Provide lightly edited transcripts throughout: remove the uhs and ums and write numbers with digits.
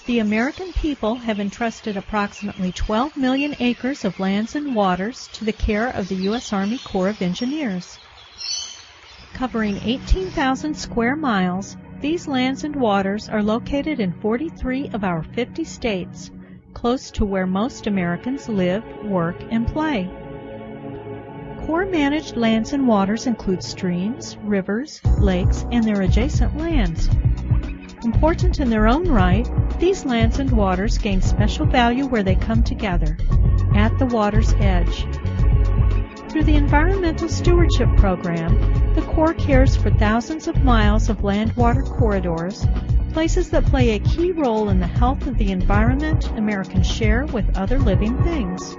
The American people have entrusted approximately 12 million acres of lands and waters to the care of the U.S. Army Corps of Engineers. Covering 18,000 square miles, these lands and waters are located in 43 of our 50 states, close to where most Americans live, work, and play. Corps-managed lands and waters include streams, rivers, lakes, and their adjacent lands. Important in their own right, these lands and waters gain special value where they come together, at the water's edge. Through the Environmental Stewardship Program, the Corps cares for thousands of miles of land-water corridors, places that play a key role in the health of the environment Americans share with other living things.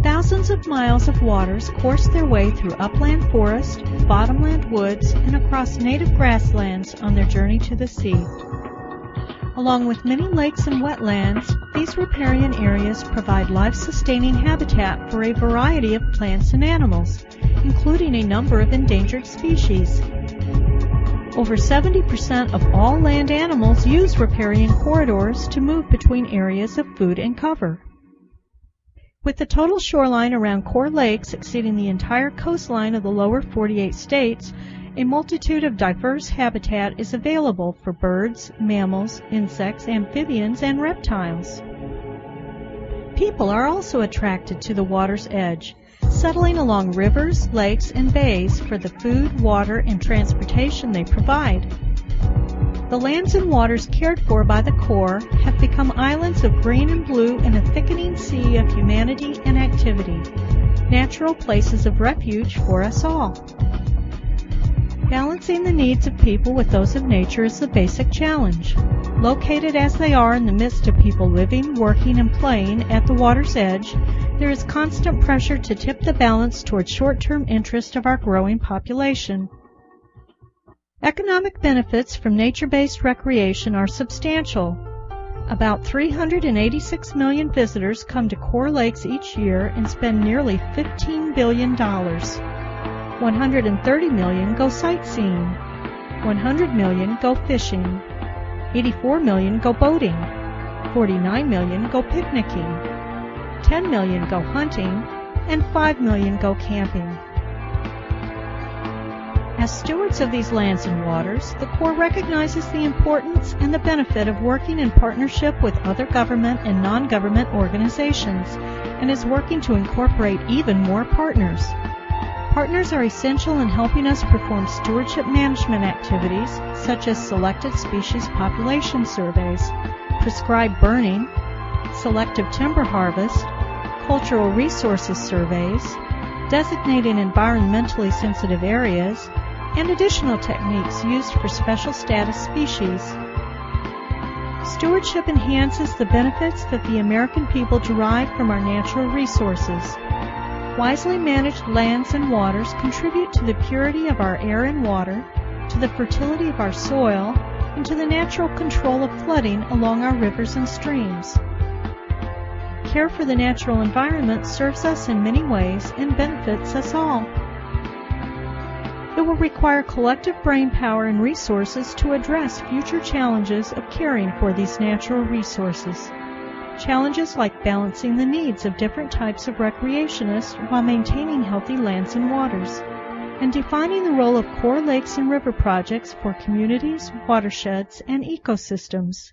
Thousands of miles of waters course their way through upland forest, bottomland woods, and across native grasslands on their journey to the sea. Along with many lakes and wetlands, these riparian areas provide life-sustaining habitat for a variety of plants and animals, including a number of endangered species. Over 70% of all land animals use riparian corridors to move between areas of food and cover. With the total shoreline around Corps lakes exceeding the entire coastline of the lower 48 states, a multitude of diverse habitat is available for birds, mammals, insects, amphibians, and reptiles. People are also attracted to the water's edge, settling along rivers, lakes, and bays for the food, water, and transportation they provide. The lands and waters cared for by the Corps have become islands of green and blue in a thickening sea of humanity and activity, natural places of refuge for us all. Balancing the needs of people with those of nature is the basic challenge. Located as they are in the midst of people living, working, and playing at the water's edge, there is constant pressure to tip the balance toward short-term interest of our growing population. Economic benefits from nature-based recreation are substantial. About 386 million visitors come to Corps Lakes each year and spend nearly $15 billion. 130 million go sightseeing. 100 million go fishing. 84 million go boating. 49 million go picnicking. 10 million go hunting. And 5 million go camping. As stewards of these lands and waters, the Corps recognizes the importance and the benefit of working in partnership with other government and non-government organizations, and is working to incorporate even more partners. Partners are essential in helping us perform stewardship management activities, such as selected species population surveys, prescribed burning, selective timber harvest, cultural resources surveys, designating environmentally sensitive areas, and additional techniques used for special status species. Stewardship enhances the benefits that the American people derive from our natural resources. Wisely managed lands and waters contribute to the purity of our air and water, to the fertility of our soil, and to the natural control of flooding along our rivers and streams. Care for the natural environment serves us in many ways and benefits us all. It will require collective brainpower and resources to address future challenges of caring for these natural resources. Challenges like balancing the needs of different types of recreationists while maintaining healthy lands and waters, and defining the role of Corps lakes and river projects for communities, watersheds, and ecosystems.